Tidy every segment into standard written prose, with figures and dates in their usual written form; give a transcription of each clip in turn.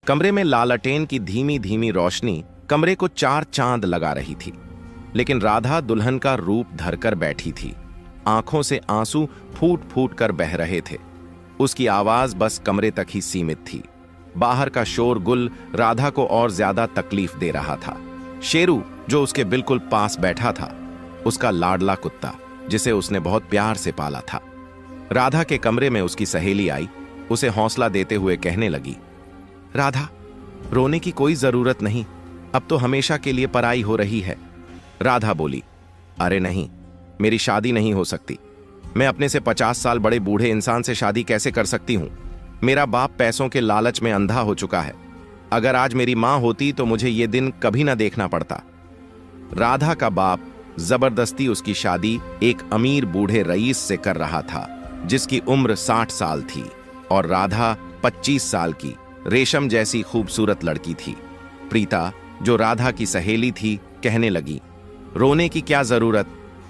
कमरे में लालटेन की धीमी धीमी रोशनी कमरे को चार चांद लगा रही थी, लेकिन राधा दुल्हन का रूप धरकर बैठी थी। आंखों से आंसू फूट फूट कर बह रहे थे। उसकी आवाज बस कमरे तक ही सीमित थी। बाहर का शोरगुल राधा को और ज्यादा तकलीफ दे रहा था। शेरू, जो उसके बिल्कुल पास बैठा था, उसका लाडला कुत्ता जिसे उसने बहुत प्यार से पाला था। राधा के कमरे में उसकी सहेली आई, उसे हौसला देते हुए कहने लगी, राधा, रोने की कोई जरूरत नहीं, अब तो हमेशा के लिए पराई हो रही है। राधा बोली, अरे नहीं, मेरी शादी नहीं हो सकती। मैं अपने से 50 साल बड़े बूढ़े इंसान से शादी कैसे कर सकती हूं? मेरा बाप पैसों के लालच में अंधा हो चुका है। अगर आज मेरी मां होती तो मुझे यह दिन कभी ना देखना पड़ता। राधा का बाप जबरदस्ती उसकी शादी एक अमीर बूढ़े रईस से कर रहा था, जिसकी उम्र 60 साल थी और राधा 25 साल की रेशम जैसी खूबसूरत लड़की थी। प्रीता, जो राधा की सहेली थी, कहने लगी, रोने की क्या जरूरत?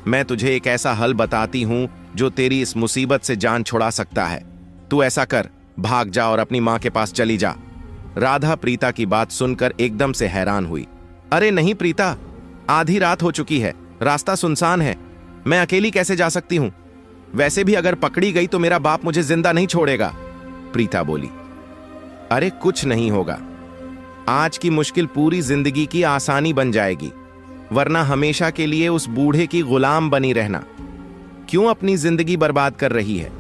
मैं तुझे एक ऐसा हल बताती हूं जो तेरी इस मुसीबत से जान छुड़ा सकता है। तू ऐसा कर, भाग जा और अपनी मां के पास चली जा। राधा प्रीता की बात सुनकर एकदम से हैरान हुई। अरे नहीं प्रीता, आधी रात हो चुकी है, रास्ता सुनसान है, मैं अकेली कैसे जा सकती हूं? वैसे भी अगर पकड़ी गई तो मेरा बाप मुझे जिंदा नहीं छोड़ेगा। प्रीता बोली, अरे कुछ नहीं होगा, आज की मुश्किल पूरी जिंदगी की आसानी बन जाएगी, वरना हमेशा के लिए उस बूढ़े की गुलाम बनी रहना। क्यों अपनी जिंदगी बर्बाद कर रही है?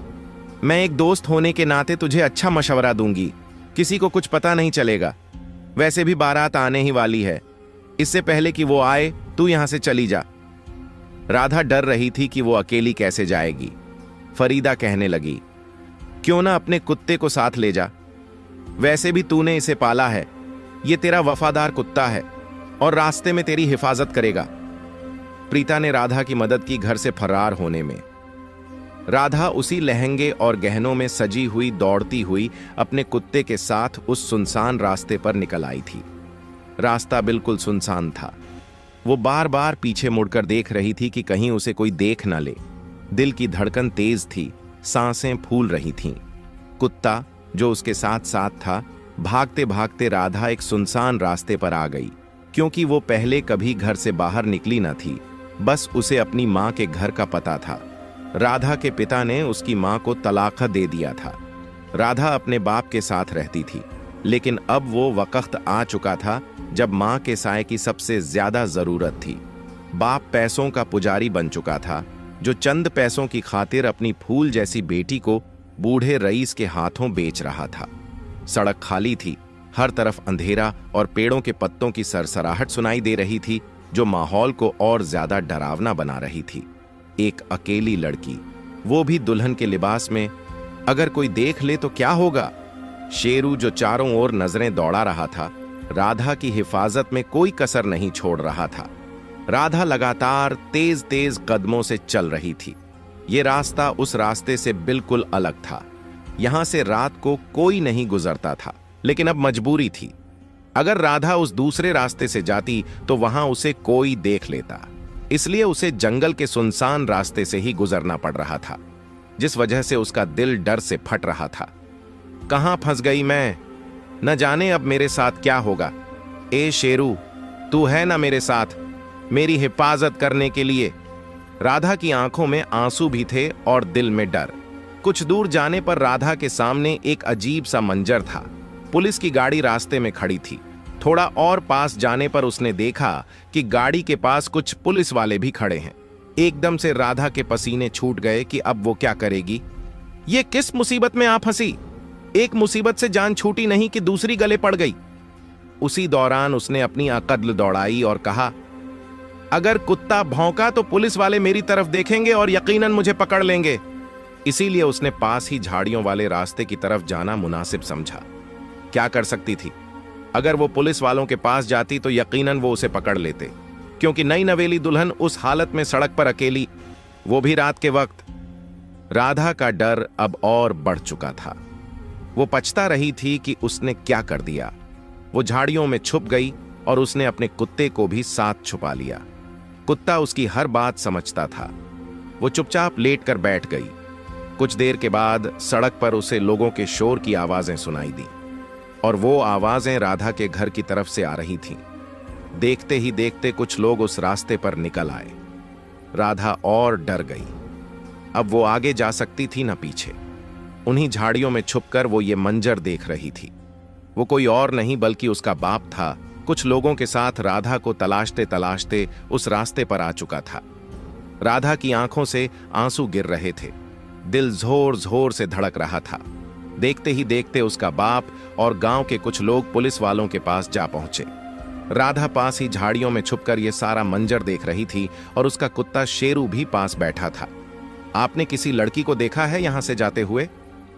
मैं एक दोस्त होने के नाते तुझे अच्छा मशवरा दूंगी, किसी को कुछ पता नहीं चलेगा। वैसे भी बारात आने ही वाली है, इससे पहले कि वो आए तू यहां से चली जा। राधा डर रही थी कि वो अकेली कैसे जाएगी। फरीदा कहने लगी, क्यों ना अपने कुत्ते को साथ ले जा, वैसे भी तूने इसे पाला है, ये तेरा वफादार कुत्ता है और रास्ते में तेरी हिफाजत करेगा। प्रीता ने राधा की मदद की घर से फरार होने में। राधा उसी लहंगे और गहनों में सजी हुई दौड़ती हुई अपने कुत्ते के साथ उस सुनसान रास्ते पर निकल आई थी। रास्ता बिल्कुल सुनसान था। वो बार बार पीछे मुड़कर देख रही थी कि कहीं उसे कोई देख न ले। दिल की धड़कन तेज थी, सांसें फूल रही थीं। कुत्ता, जो उसके साथ साथ था, भागते भागते राधा एक सुनसान रास्ते पर आ गई। क्योंकि वो पहले कभी घर से बाहर निकली न थी, बस उसे अपनी मां के घर का पता था। राधा के पिता ने उसकी मां को तलाक दे दिया था। राधा अपने बाप के साथ रहती थी, लेकिन अब वो वक्त आ चुका था जब मां के साए की सबसे ज्यादा जरूरत थी। बाप पैसों का पुजारी बन चुका था, जो चंद पैसों की खातिर अपनी फूल जैसी बेटी को बूढ़े रईस के हाथों बेच रहा था। सड़क खाली थी, हर तरफ अंधेरा और पेड़ों के पत्तों की सरसराहट सुनाई दे रही थी, जो माहौल को और ज्यादा डरावना बना रही थी। एक अकेली लड़की, वो भी दुल्हन के लिबास में, अगर कोई देख ले तो क्या होगा? शेरू, जो चारों ओर नजरें दौड़ा रहा था, राधा की हिफाजत में कोई कसर नहीं छोड़ रहा था। राधा लगातार तेज तेज कदमों से चल रही थी। ये रास्ता उस रास्ते से बिल्कुल अलग था। यहां से रात को कोई नहीं गुजरता था, लेकिन अब मजबूरी थी। अगर राधा उस दूसरे रास्ते से जाती तो वहां उसे कोई देख लेता, इसलिए उसे जंगल के सुनसान रास्ते से ही गुजरना पड़ रहा था, जिस वजह से उसका दिल डर से फट रहा था। कहां फंस गई मैं? न जाने अब मेरे साथ क्या होगा। ए शेरू, तू है ना मेरे साथ, मेरी हिफाजत करने के लिए? राधा की आंखों में आंसू भी थे और दिल में डर। कुछ दूर जाने पर राधा के सामने एक अजीब सा मंजर था। पुलिस की गाड़ी रास्ते में खड़ी थी। थोड़ा और पास जाने पर उसने देखा कि गाड़ी के पास कुछ पुलिस वाले भी खड़े हैं। एकदम से राधा के पसीने छूट गए कि अब वो क्या करेगी। ये किस मुसीबत में आ फंसी? एक मुसीबत से जान छूटी नहीं कि दूसरी गले पड़ गई। उसी दौरान उसने अपनी अकल दौड़ाई और कहा, अगर कुत्ता भौंका तो पुलिस वाले मेरी तरफ देखेंगे और यकीनन मुझे पकड़ लेंगे। इसीलिए उसने पास ही झाड़ियों वाले रास्ते की तरफ जाना मुनासिब समझा। क्या कर सकती थी? अगर वो पुलिस वालों के पास जाती तो यकीनन वो उसे पकड़ लेते, क्योंकि नई नवेली दुल्हन उस हालत में सड़क पर अकेली, वो भी रात के वक्त। राधा का डर अब और बढ़ चुका था। वो पछता रही थी कि उसने क्या कर दिया। वो झाड़ियों में छुप गई और उसने अपने कुत्ते को भी साथ छुपा लिया। कुत्ता उसकी हर बात समझता था। वो चुपचाप लेटकर बैठ गई। कुछ देर के बाद सड़क पर उसे लोगों के शोर की आवाजें सुनाई दी। और वो आवाजें राधा के घर की तरफ से आ रही थीं। देखते ही देखते कुछ लोग उस रास्ते पर निकल आए। राधा और डर गई। अब वो आगे जा सकती थी न पीछे। उन्हीं झाड़ियों में छुपकर वो ये मंजर देख रही थी। वो कोई और नहीं बल्कि उसका बाप था। कुछ लोगों के साथ राधा को तलाशते तलाशते उस रास्ते पर आ चुका था। राधा की आंखों से आंसू गिर रहे थे। दिल जोर जोर से धड़क रहा था। देखते ही देखते उसका बाप और गांव के कुछ लोग पुलिस वालों के पास जा पहुंचे। राधा पास ही झाड़ियों में छुपकर यह सारा मंजर देख रही थी और उसका कुत्ता शेरू भी पास बैठा था। आपने किसी लड़की को देखा है यहां से जाते हुए?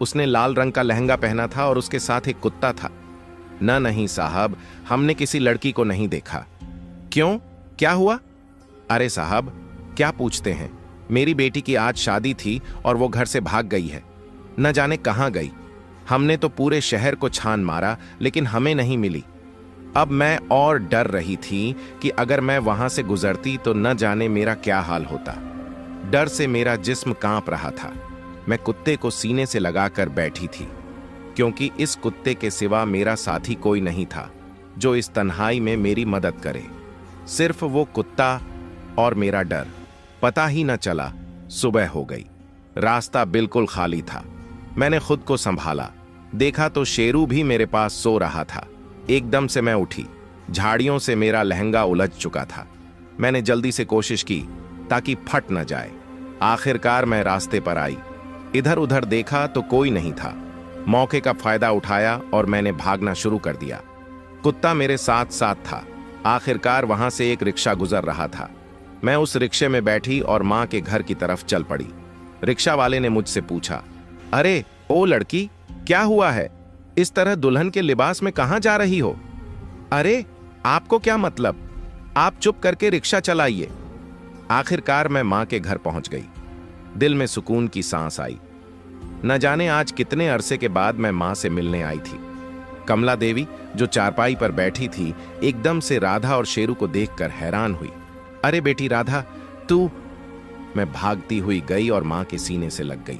उसने लाल रंग का लहंगा पहना था और उसके साथ एक कुत्ता था। न नहीं साहब, हमने किसी लड़की को नहीं देखा। क्यों, क्या हुआ? अरे साहब, क्या पूछते हैं? मेरी बेटी की आज शादी थी और वो घर से भाग गई है। न जाने कहां गई। हमने तो पूरे शहर को छान मारा लेकिन हमें नहीं मिली। अब मैं और डर रही थी कि अगर मैं वहां से गुजरती तो न जाने मेरा क्या हाल होता। डर से मेरा जिस्म कांप रहा था। मैं कुत्ते को सीने से लगाकर बैठी थी, क्योंकि इस कुत्ते के सिवा मेरा साथी कोई नहीं था जो इस तन्हाई में मेरी मदद करे। सिर्फ वो कुत्ता और मेरा डर। पता ही न चला सुबह हो गई। रास्ता बिल्कुल खाली था। मैंने खुद को संभाला। देखा तो शेरू भी मेरे पास सो रहा था। एकदम से मैं उठी। झाड़ियों से मेरा लहंगा उलझ चुका था। मैंने जल्दी से कोशिश की ताकि फट न जाए। आखिरकार मैं रास्ते पर आई। इधर उधर देखा तो कोई नहीं था। मौके का फायदा उठाया और मैंने भागना शुरू कर दिया। कुत्ता मेरे साथ साथ था। आखिरकार वहां से एक रिक्शा गुजर रहा था। मैं उस रिक्शे में बैठी और मां के घर की तरफ चल पड़ी। रिक्शा वाले ने मुझसे पूछा, अरे ओ लड़की, क्या हुआ है? इस तरह दुल्हन के लिबास में कहां जा रही हो? अरे आपको क्या मतलब? आप चुप करके रिक्शा चलाइए। आखिरकार मैं मां के घर पहुंच गई। दिल में सुकून की सांस आई। न जाने आज कितने अरसे के बाद मैं मां से मिलने आई थी। कमला देवी जो चारपाई पर बैठी थी, एकदम से राधा और शेरू को देखकर हैरान हुई। अरे बेटी राधा, तू। मैं भागती हुई गई और मां के सीने से लग गई।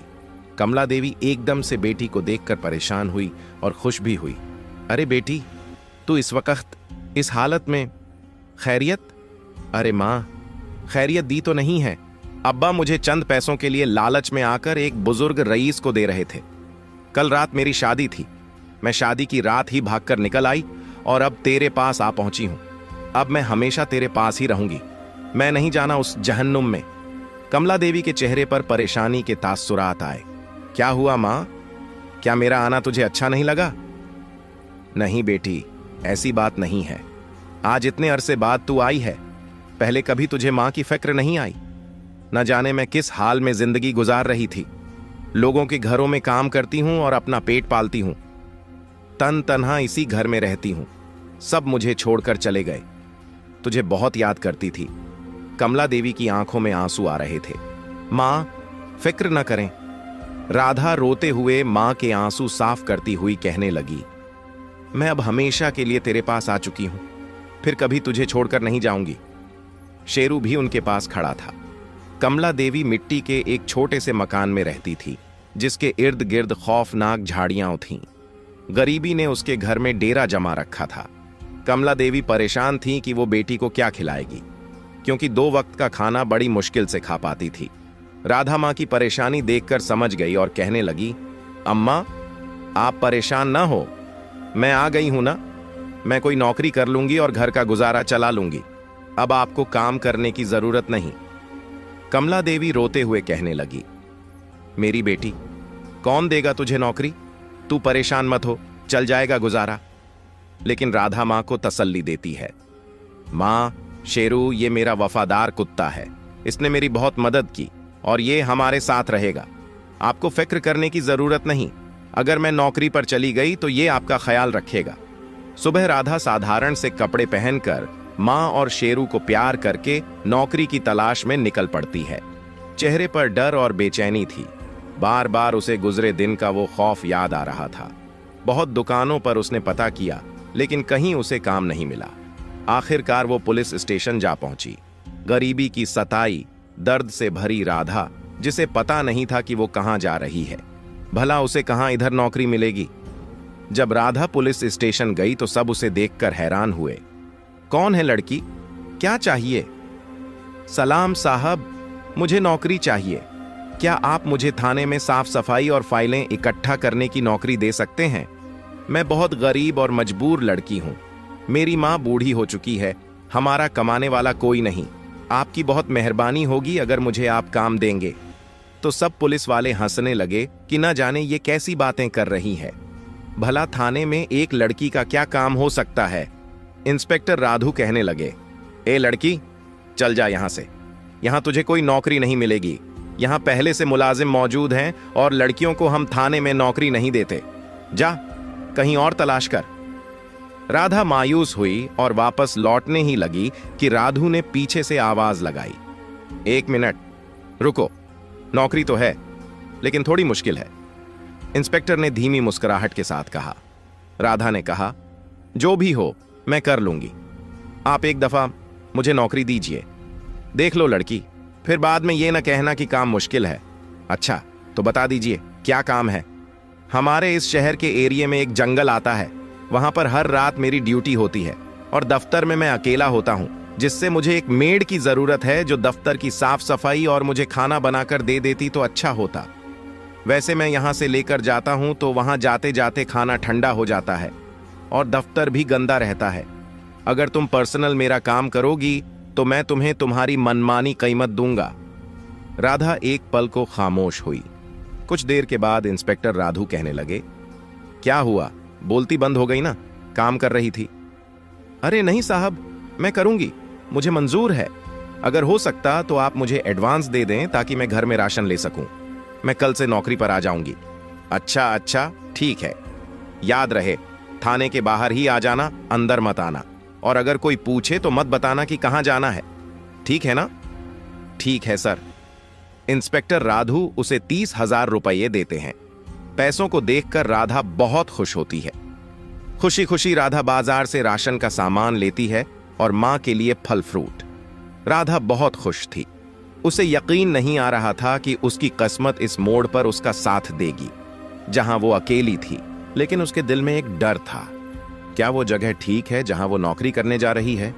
कमला देवी एकदम से बेटी को देखकर परेशान हुई और खुश भी हुई। अरे बेटी, तू इस वक्त इस हालत में? खैरियत? अरे मां, खैरियत दी तो नहीं है। अब्बा मुझे चंद पैसों के लिए लालच में आकर एक बुजुर्ग रईस को दे रहे थे। कल रात मेरी शादी थी। मैं शादी की रात ही भागकर निकल आई और अब तेरे पास आ पहुंची हूं। अब मैं हमेशा तेरे पास ही रहूंगी। मैं नहीं जाना उस जहन्नुम में। कमला देवी के चेहरे पर परेशानी के तासुरात आए। क्या हुआ मां? क्या मेरा आना तुझे अच्छा नहीं लगा? नहीं बेटी, ऐसी बात नहीं है। आज इतने अरसे बाद तू आई है। पहले कभी तुझे मां की फिक्र नहीं आई? न जाने मैं किस हाल में जिंदगी गुजार रही थी। लोगों के घरों में काम करती हूं और अपना पेट पालती हूं। तन तन्हा इसी घर में रहती हूं। सब मुझे छोड़कर चले गए। तुझे बहुत याद करती थी। कमला देवी की आंखों में आंसू आ रहे थे। मां, फिक्र न करें। राधा रोते हुए मां के आंसू साफ करती हुई कहने लगी, मैं अब हमेशा के लिए तेरे पास आ चुकी हूं। फिर कभी तुझे छोड़कर नहीं जाऊंगी। शेरू भी उनके पास खड़ा था। कमला देवी मिट्टी के एक छोटे से मकान में रहती थी, जिसके इर्द गिर्द खौफनाक झाड़ियां थीं। गरीबी ने उसके घर में डेरा जमा रखा था। कमला देवी परेशान थी कि वो बेटी को क्या खिलाएगी, क्योंकि 2 वक्त का खाना बड़ी मुश्किल से खा पाती थी। राधा मां की परेशानी देखकर समझ गई और कहने लगी, अम्मा, आप परेशान ना हो। मैं आ गई हूं ना। मैं कोई नौकरी कर लूंगी और घर का गुजारा चला लूंगी। अब आपको काम करने की जरूरत नहीं। कमला देवी रोते हुए कहने लगी, मेरी बेटी, कौन देगा तुझे नौकरी? तू परेशान मत हो, चल जाएगा गुजारा। लेकिन राधा मां को तसल्ली देती है, मां, शेरू ये मेरा वफादार कुत्ता है। इसने मेरी बहुत मदद की और ये हमारे साथ रहेगा। आपको फिक्र करने की जरूरत नहीं। अगर मैं नौकरी पर चली गई तो ये आपका ख्याल रखेगा। सुबह राधा साधारण से कपड़े पहनकर मां और शेरू को प्यार करके नौकरी की तलाश में निकल पड़ती है। चेहरे पर डर और बेचैनी थी। बार बार उसे गुजरे दिन का वो खौफ याद आ रहा था। बहुत दुकानों पर उसने पता किया, लेकिन कहीं उसे काम नहीं मिला। आखिरकार वो पुलिस स्टेशन जा पहुंची। गरीबी की सताई, दर्द से भरी राधा, जिसे पता नहीं था कि वो कहां जा रही है। भला उसे कहां इधर नौकरी मिलेगी। जब राधा पुलिस स्टेशन गई तो सब उसे देखकर हैरान हुए। कौन है लड़की? क्या चाहिए? सलाम साहब, मुझे नौकरी चाहिए। क्या आप मुझे थाने में साफ सफाई और फाइलें इकट्ठा करने की नौकरी दे सकते हैं? मैं बहुत गरीब और मजबूर लड़की हूं। मेरी मां बूढ़ी हो चुकी है, हमारा कमाने वाला कोई नहीं। आपकी बहुत मेहरबानी होगी अगर मुझे आप काम देंगे। तो सब पुलिस वाले हंसने लगे कि न जाने ये कैसी बातें कर रही है। भला थाने में एक लड़की का क्या काम हो सकता है? इंस्पेक्टर राधू कहने लगे, ए लड़की, चल जा यहां से। यहां तुझे कोई नौकरी नहीं मिलेगी। यहां पहले से मुलाजिम मौजूद हैं और लड़कियों को हम थाने में नौकरी नहीं देते। जा, कहीं और तलाश कर। राधा मायूस हुई और वापस लौटने ही लगी कि राधू ने पीछे से आवाज लगाई, 1 मिनट रुको, नौकरी तो है लेकिन थोड़ी मुश्किल है। इंस्पेक्टर ने धीमी मुस्कुराहट के साथ कहा। राधा ने कहा, जो भी हो मैं कर लूंगी। आप एक दफा मुझे नौकरी दीजिए। देख लो लड़की, फिर बाद में ये ना कहना कि काम मुश्किल है। अच्छा तो बता दीजिए क्या काम है? हमारे इस शहर के एरिया में एक जंगल आता है, वहां पर हर रात मेरी ड्यूटी होती है और दफ्तर में मैं अकेला होता हूं, जिससे मुझे एक मेड की जरूरत है जो दफ्तर की साफ सफाई और मुझे खाना बनाकर दे देती तो अच्छा होता। वैसे मैं यहां से लेकर जाता हूं तो वहां जाते जाते खाना ठंडा हो जाता है और दफ्तर भी गंदा रहता है। अगर तुम पर्सनल मेरा काम करोगी तो मैं तुम्हें तुम्हारी मनमानी कीमत दूंगा। राधा एक पल को खामोश हुई। कुछ देर के बाद इंस्पेक्टर राधू कहने लगे, क्या हुआ, बोलती बंद हो गई ना? काम कर रही थी। अरे नहीं साहब, मैं करूंगी, मुझे मंजूर है। अगर हो सकता तो आप मुझे एडवांस दे दें ताकि मैं घर में राशन ले सकूं। मैं कल से नौकरी पर आ जाऊंगी। अच्छा अच्छा, ठीक है। याद रहे, थाने के बाहर ही आ जाना, अंदर मत आना। और अगर कोई पूछे तो मत बताना कि कहां जाना है, ठीक है ना? ठीक है सर। इंस्पेक्टर राधू उसे 30,000 रुपये देते हैं। पैसों को देखकर राधा बहुत खुश होती है। खुशी खुशी राधा बाजार से राशन का सामान लेती है और मां के लिए फल फ्रूट। राधा बहुत खुश थी। उसे यकीन नहीं आ रहा था कि उसकी किस्मत इस मोड़ पर उसका साथ देगी जहां वो अकेली थी, लेकिन उसके दिल में एक डर था। क्या वो जगह ठीक है जहां वो नौकरी करने जा रही है?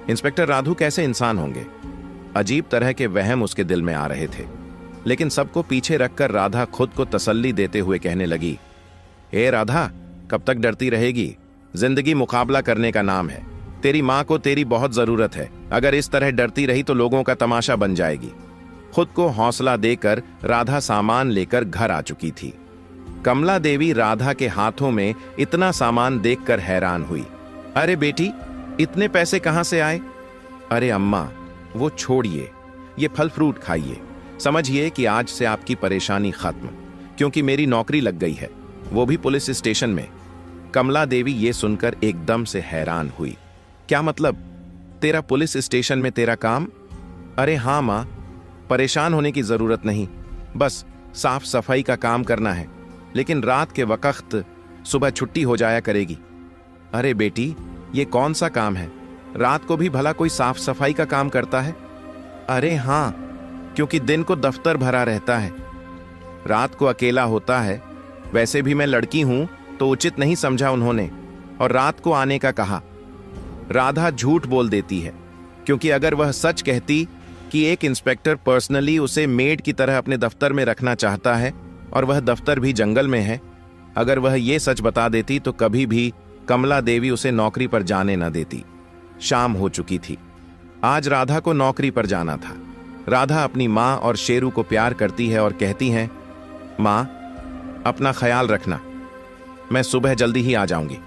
इंस्पेक्टर राधू कैसे इंसान होंगे? अजीब तरह के वहम उसके दिल में आ रहे थे। लेकिन सबको पीछे रखकर राधा खुद को तसल्ली देते हुए कहने लगी, हे राधा, कब तक डरती रहेगी? जिंदगी मुकाबला करने का नाम है। तेरी मां को तेरी बहुत जरूरत है। अगर इस तरह डरती रही तो लोगों का तमाशा बन जाएगी। खुद को हौसला देकर राधा सामान लेकर घर आ चुकी थी। कमला देवी राधा के हाथों में इतना सामान देखकर हैरान हुई। अरे बेटी, इतने पैसे कहां से आए? अरे अम्मा, वो छोड़िए, ये फल फ्रूट खाइए। समझिए कि आज से आपकी परेशानी खत्म, क्योंकि मेरी नौकरी लग गई है, वो भी पुलिस स्टेशन में। कमला देवी ये सुनकर एकदम से हैरान हुई। क्या मतलब? तेरा पुलिस स्टेशन में तेरा काम? अरे हाँ माँ, परेशान होने की जरूरत नहीं, बस साफ सफाई का काम करना है, लेकिन रात के वक्त सुबह छुट्टी हो जाया करेगी। अरे बेटी, ये कौन सा काम है? रात को भी भला कोई साफ सफाई का काम करता है? अरे हाँ, क्योंकि दिन को दफ्तर भरा रहता है, रात को अकेला होता है। वैसे भी मैं लड़की हूं तो उचित नहीं समझा उन्होंने और रात को आने का कहा। राधा झूठ बोल देती है, क्योंकि अगर वह सच कहती कि एक इंस्पेक्टर पर्सनली उसे मेड की तरह अपने दफ्तर में रखना चाहता है और वह दफ्तर भी जंगल में है, अगर वह यह सच बता देती तो कभी भी कमला देवी उसे नौकरी पर जाने न देती। शाम हो चुकी थी। आज राधा को नौकरी पर जाना था। राधा अपनी माँ और शेरू को प्यार करती है और कहती है, माँ, अपना ख्याल रखना, मैं सुबह जल्दी ही आ जाऊंगी।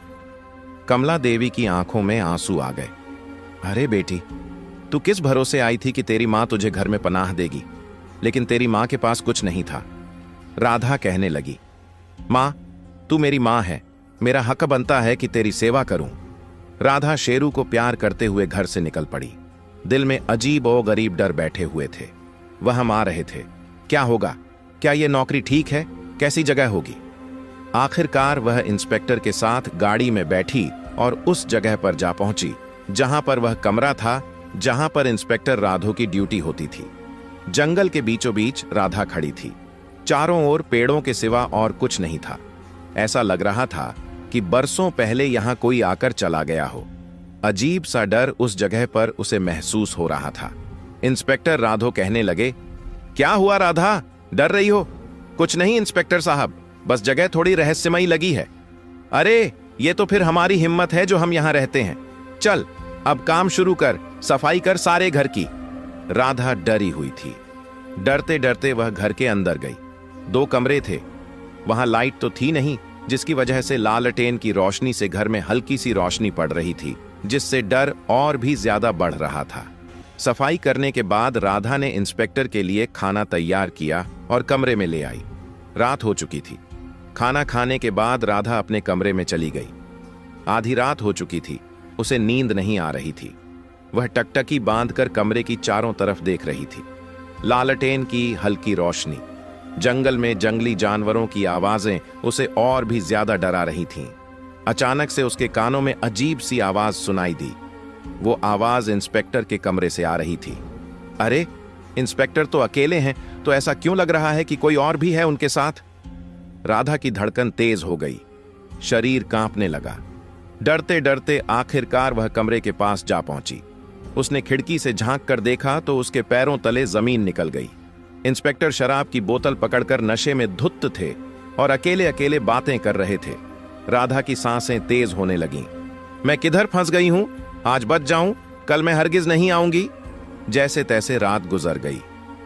कमला देवी की आंखों में आंसू आ गए। अरे बेटी, तू किस भरोसे आई थी कि तेरी माँ तुझे घर में पनाह देगी, लेकिन तेरी माँ के पास कुछ नहीं था। राधा कहने लगी, माँ, तू मेरी माँ है, मेरा हक बनता है कि तेरी सेवा करूं। राधा शेरू को प्यार करते हुए घर से निकल पड़ी। दिल में अजीब और गरीब डर बैठे हुए थे। वह हम आ रहे थे, क्या होगा? क्या यह नौकरी ठीक है? कैसी जगह होगी? आखिरकार वह इंस्पेक्टर के साथ गाड़ी में बैठी और उस जगह पर जा पहुंची जहां पर वह कमरा था जहां पर इंस्पेक्टर राधो की ड्यूटी होती थी। जंगल के बीचों बीच राधा खड़ी थी। चारों ओर पेड़ों के सिवा और कुछ नहीं था। ऐसा लग रहा था कि बरसों पहले यहां कोई आकर चला गया हो। अजीब सा डर उस जगह पर उसे महसूस हो रहा था। इंस्पेक्टर राधो कहने लगे, क्या हुआ राधा, डर रही हो? कुछ नहीं इंस्पेक्टर साहब, बस जगह थोड़ी रहस्यमयी लगी है। अरे ये तो फिर हमारी हिम्मत है जो हम यहां रहते हैं। चल अब काम शुरू कर, सफाई कर सारे घर की। राधा डरी हुई थी। डरते डरते वह घर के अंदर गई। 2 कमरे थे। वहां लाइट तो थी नहीं, जिसकी वजह से लालटेन की रोशनी से घर में हल्की सी रोशनी पड़ रही थी, जिससे डर और भी ज्यादा बढ़ रहा था। सफाई करने के बाद राधा ने इंस्पेक्टर के लिए खाना तैयार किया और कमरे में ले आई। रात हो चुकी थी। खाना खाने के बाद राधा अपने कमरे में चली गई। आधी रात हो चुकी थी, उसे नींद नहीं आ रही थी। वह टकटकी बांधकर कमरे की चारों तरफ देख रही थी। लालटेन की हल्की रोशनी, जंगल में जंगली जानवरों की आवाजें उसे और भी ज्यादा डरा रही थीं। अचानक से उसके कानों में अजीब सी आवाज सुनाई दी। वो आवाज इंस्पेक्टर के कमरे से आ रही थी। अरे इंस्पेक्टर तो अकेले हैं, तो ऐसा क्यों लग रहा है कि कोई और भी है उनके साथ? राधा की धड़कन तेज हो गई, शरीर कांपने लगा। डरते डरते आखिरकार वह कमरे के पास जा पहुंची। उसने खिड़की से झांक कर देखा तो उसके पैरों तले जमीन निकल गई। इंस्पेक्टर शराब की बोतल पकड़कर नशे में धुत थे और अकेले अकेले बातें कर रहे थे। राधा की सांसें तेज होने लगीं। मैं किधर फंस गई हूं? आज बच जाऊं, कल मैं हरगिज नहीं आऊंगी। जैसे तैसे रात गुजर गई।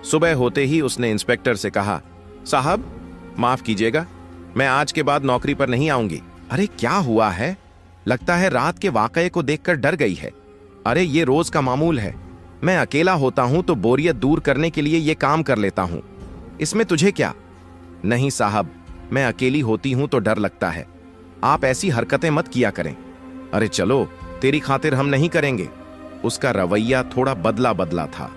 सुबह होते ही उसने इंस्पेक्टर से कहा, साहब माफ कीजिएगा, मैं आज के बाद नौकरी पर नहीं आऊंगी। अरे क्या हुआ है? लगता है रात के वाकये को देखकर डर गई है। अरे ये रोज का मामूल है। मैं अकेला होता हूं तो बोरियत दूर करने के लिए ये काम कर लेता हूं। इसमें तुझे क्या? नहीं साहब, मैं अकेली होती हूं तो डर लगता है। आप ऐसी हरकतें मत किया करें। अरे चलो, तेरी खातिर हम नहीं करेंगे। उसका रवैया थोड़ा बदला बदला था।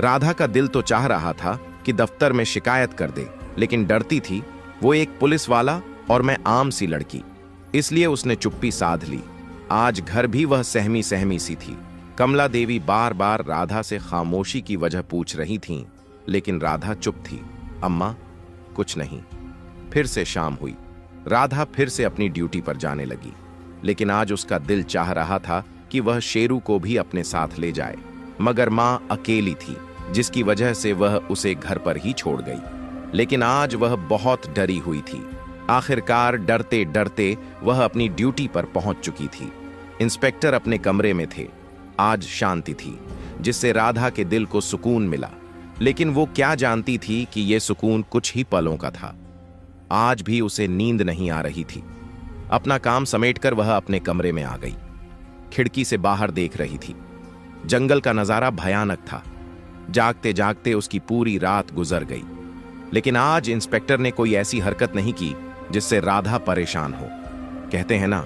राधा का दिल तो चाह रहा था कि दफ्तर में शिकायत कर दे, लेकिन डरती थी। वो एक पुलिस वाला और मैं आम सी लड़की, इसलिए उसने चुप्पी साध ली। आज घर भी वह सहमी सहमी सी थी। कमला देवी बार बार राधा से खामोशी की वजह पूछ रही थीं, लेकिन राधा चुप थी। अम्मा, कुछ नहीं। फिर से शाम हुई। राधा फिर से अपनी ड्यूटी पर जाने लगी, लेकिन आज उसका दिल चाह रहा था कि वह शेरू को भी अपने साथ ले जाए, मगर मां अकेली थी, जिसकी वजह से वह उसे घर पर ही छोड़ गई। लेकिन आज वह बहुत डरी हुई थी। आखिरकार डरते डरते वह अपनी ड्यूटी पर पहुंच चुकी थी। इंस्पेक्टर अपने कमरे में थे। आज शांति थी, जिससे राधा के दिल को सुकून मिला, लेकिन वो क्या जानती थी कि यह सुकून कुछ ही पलों का था। आज भी उसे नींद नहीं आ रही थी। अपना काम समेटकर वह अपने कमरे में आ गई। खिड़की से बाहर देख रही थी। जंगल का नजारा भयानक था। जागते जागते उसकी पूरी रात गुजर गई, लेकिन आज इंस्पेक्टर ने कोई ऐसी हरकत नहीं की जिससे राधा परेशान हो। कहते हैं ना,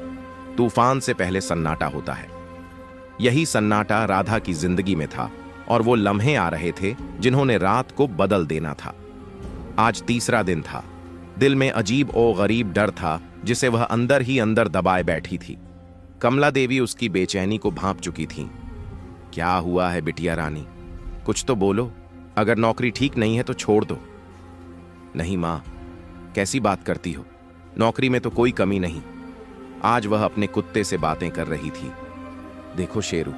तूफान से पहले सन्नाटा होता है। यही सन्नाटा राधा की जिंदगी में था, और वो लम्हे आ रहे थे जिन्होंने रात को बदल देना था। आज तीसरा दिन था। दिल में अजीब और गरीब डर था, जिसे वह अंदर ही अंदर दबाए बैठी थी। कमला देवी उसकी बेचैनी को भांप चुकी थी। क्या हुआ है बिटिया रानी, कुछ तो बोलो। अगर नौकरी ठीक नहीं है तो छोड़ दो। नहीं मां, कैसी बात करती हो? नौकरी में तो कोई कमी नहीं। आज वह अपने कुत्ते से बातें कर रही थी। देखो शेरू,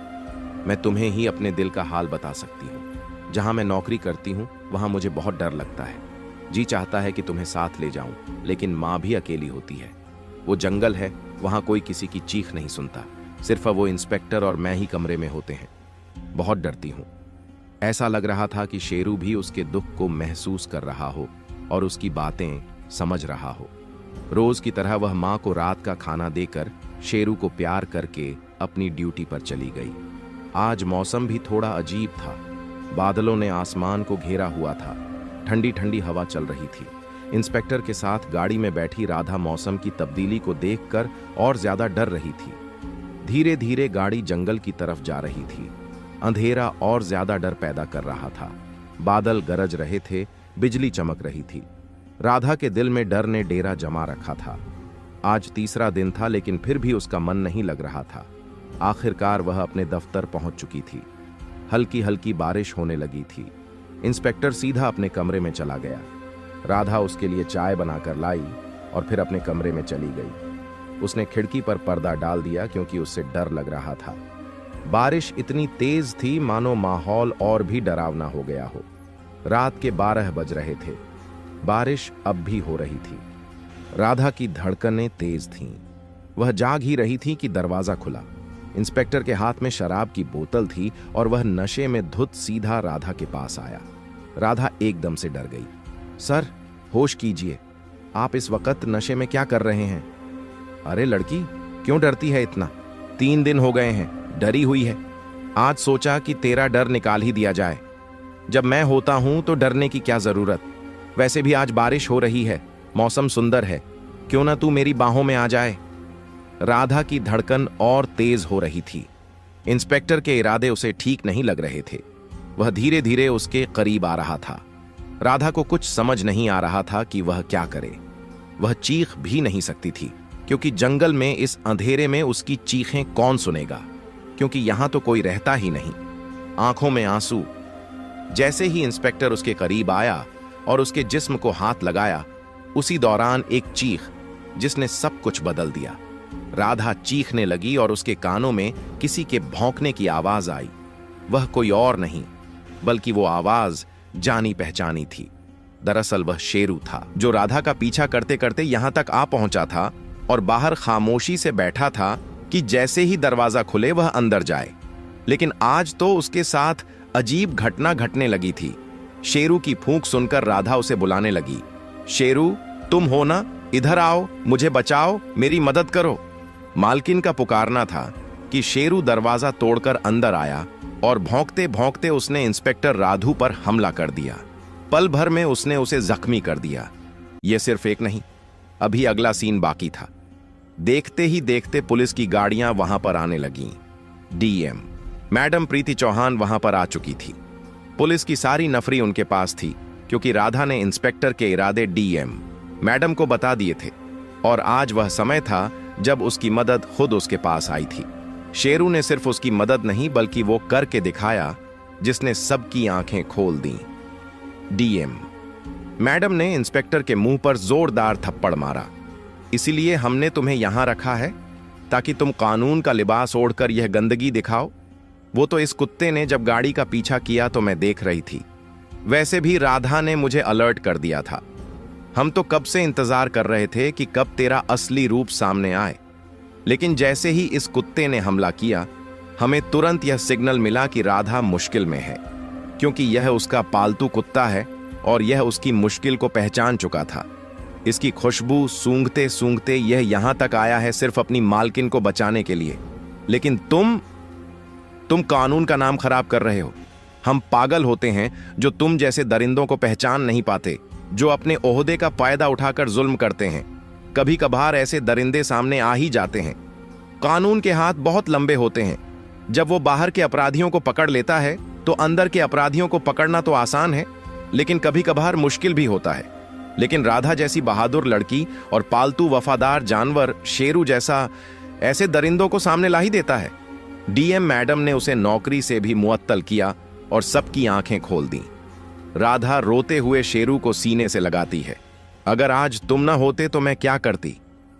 मैं तुम्हें ही अपने दिल का हाल बता सकती हूँ। जहां मैं नौकरी करती हूँ वहां मुझे बहुत डर लगता है। जी चाहता है कि तुम्हें साथ ले जाऊं, लेकिन माँ भी अकेली होती है। वो जंगल है, वहां कोई किसी की चीख नहीं सुनता। सिर्फ वो इंस्पेक्टर और मैं ही कमरे में होते हैं। बहुत डरती हूँ। ऐसा लग रहा था कि शेरू भी उसके दुख को महसूस कर रहा हो और उसकी बातें समझ रहा हो। रोज की तरह वह माँ को रात का खाना देकर शेरू को प्यार करके अपनी ड्यूटी पर चली गई। आज मौसम भी थोड़ा अजीब था। बादलों ने आसमान को घेरा हुआ था। ठंडी ठंडी हवा चल रही थी। इंस्पेक्टर के साथ गाड़ी में बैठी राधा मौसम की तब्दीली को देखकर और ज्यादा डर रही थी। धीरे धीरे गाड़ी जंगल की तरफ जा रही थी। अंधेरा और ज्यादा डर पैदा कर रहा था। बादल गरज रहे थे, बिजली चमक रही थी। राधा के दिल में डर ने डेरा जमा रखा था। आज तीसरा दिन था, लेकिन फिर भी उसका मन नहीं लग रहा था। आखिरकार वह अपने दफ्तर पहुंच चुकी थी। हल्की हल्की बारिश होने लगी थी। इंस्पेक्टर सीधा अपने कमरे में चला गया। राधा उसके लिए चाय बनाकर लाई और फिर अपने कमरे में चली गई। उसने खिड़की पर पर्दा डाल दिया क्योंकि उससे डर लग रहा था। बारिश इतनी तेज थी मानो माहौल और भी डरावना हो गया हो। रात के 12 बज रहे थे। बारिश अब भी हो रही थी। राधा की धड़कनें तेज थीं। वह जाग ही रही थी कि दरवाजा खुला। इंस्पेक्टर के हाथ में शराब की बोतल थी और वह नशे में धुत सीधा राधा के पास आया। राधा एकदम से डर गई। सर, होश कीजिए, आप इस वक्त नशे में क्या कर रहे हैं? अरे लड़की, क्यों डरती है इतना? 3 दिन हो गए हैं, डरी हुई है। आज सोचा कि तेरा डर निकाल ही दिया जाए। जब मैं होता हूं तो डरने की क्या जरूरत? वैसे भी आज बारिश हो रही है, मौसम सुंदर है, क्यों ना तू मेरी बाहों में आ जाए। राधा की धड़कन और तेज हो रही थी। इंस्पेक्टर के इरादे उसे ठीक नहीं लग रहे थे। वह धीरे धीरे उसके करीब आ रहा था। राधा को कुछ समझ नहीं आ रहा था कि वह क्या करे। वह चीख भी नहीं सकती थी क्योंकि जंगल में इस अंधेरे में उसकी चीखें कौन सुनेगा, क्योंकि यहां तो कोई रहता ही नहीं। आंखों में आंसू। जैसे ही इंस्पेक्टर उसके करीब आया और उसके जिस्म को हाथ लगाया, उसी दौरान एक चीख जिसने सब कुछ बदल दिया। राधा चीखने लगी और उसके कानों में किसी के भौंकने की आवाज आई। वह कोई और नहीं बल्कि वो आवाज जानी पहचानी थी। दरअसल वह शेरू था, जो राधा का पीछा करते करते यहां तक आ पहुंचा था और बाहर खामोशी से बैठा था कि जैसे ही दरवाजा खुले वह अंदर जाए। लेकिन आज तो उसके साथ अजीब घटना घटने लगी थी। शेरू की फूंक सुनकर राधा उसे बुलाने लगी। शेरू, तुम हो ना? इधर आओ, मुझे बचाओ, मेरी मदद करो। मालकिन का पुकारना था कि शेरू दरवाजा तोड़कर अंदर आया और भौंकते भौंकते उसने इंस्पेक्टर राधू पर हमला कर दिया। पल भर में उसने उसे जख्मी कर दिया। यह सिर्फ एक नहीं, अभी अगला सीन बाकी था। देखते ही देखते पुलिस की गाड़ियां वहां पर आने लगीं। डीएम मैडम प्रीति चौहान वहां पर आ चुकी थी। पुलिस की सारी नफरी उनके पास थी क्योंकि राधा ने इंस्पेक्टर के इरादे डीएम मैडम को बता दिए थे और आज वह समय था जब उसकी मदद खुद उसके पास आई थी। शेरू ने सिर्फ उसकी मदद नहीं बल्कि वो करके दिखाया जिसने सबकी आंखें खोल दी। डीएम मैडम ने इंस्पेक्टर के मुंह पर जोरदार थप्पड़ मारा। इसीलिए हमने तुम्हें यहां रखा है ताकि तुम कानून का लिबास ओढ़कर यह गंदगी दिखाओ। वो तो इस कुत्ते ने जब गाड़ी का पीछा किया तो मैं देख रही थी। वैसे भी राधा ने मुझे अलर्ट कर दिया था। हम तो कब से इंतजार कर रहे थे कि कब तेरा असली रूप सामने आए। लेकिन जैसे ही इस कुत्ते ने हमला किया, हमें तुरंत यह सिग्नल मिला कि राधा मुश्किल में है, क्योंकि यह उसका पालतू कुत्ता है और यह उसकी मुश्किल को पहचान चुका था। इसकी खुशबू सूंघते सूंघते यह यहां तक आया है सिर्फ अपनी मालकिन को बचाने के लिए। लेकिन तुम कानून का नाम खराब कर रहे हो। हम पागल होते हैं जो तुम जैसे दरिंदों को पहचान नहीं पाते, जो अपने ओहदे का फायदा उठाकर जुल्म करते हैं। कभी कभार ऐसे दरिंदे सामने आ ही जाते हैं। कानून के हाथ बहुत लंबे होते हैं। जब वो बाहर के अपराधियों को पकड़ लेता है तो अंदर के अपराधियों को पकड़ना तो आसान है, लेकिन कभी कभार मुश्किल भी होता है। लेकिन राधा जैसी बहादुर लड़की और पालतू वफादार जानवर शेरू जैसा ऐसे दरिंदों को सामने ला ही देता है। डीएम मैडम ने उसे नौकरी से भी मुअत्तल किया और सबकी आंखें खोल दी। राधा रोते हुए शेरू को सीने से लगाती है। अगर आज तुम न होते तो मैं क्या करती?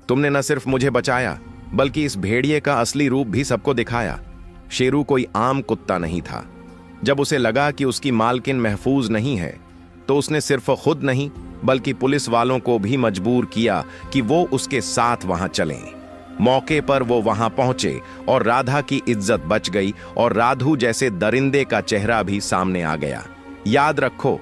तुमने न सिर्फ मुझे बचाया बल्कि इस भेड़िए का असली रूप भी सबको दिखाया। शेरू कोई आम कुत्ता नहीं था। जब उसे लगा कि उसकी मालकिन महफूज नहीं है तो उसने सिर्फ खुद नहीं बल्कि पुलिस वालों को भी मजबूर किया कि वो उसके साथ वहां चलें। मौके पर वो वहां पहुंचे और राधा की इज्जत बच गई और राधू जैसे दरिंदे का चेहरा भी सामने आ गया। याद रखो,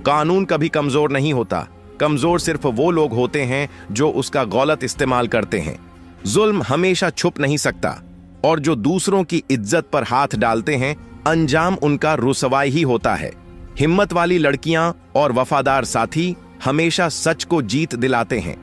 कानून कभी कमजोर नहीं होता। कमजोर सिर्फ वो लोग होते हैं जो उसका गलत इस्तेमाल करते हैं। जुल्म हमेशा छुप नहीं सकता और जो दूसरों की इज्जत पर हाथ डालते हैं, अंजाम उनका रुसवाई ही होता है। हिम्मत वाली लड़कियां और वफादार साथी हमेशा सच को जीत दिलाते हैं।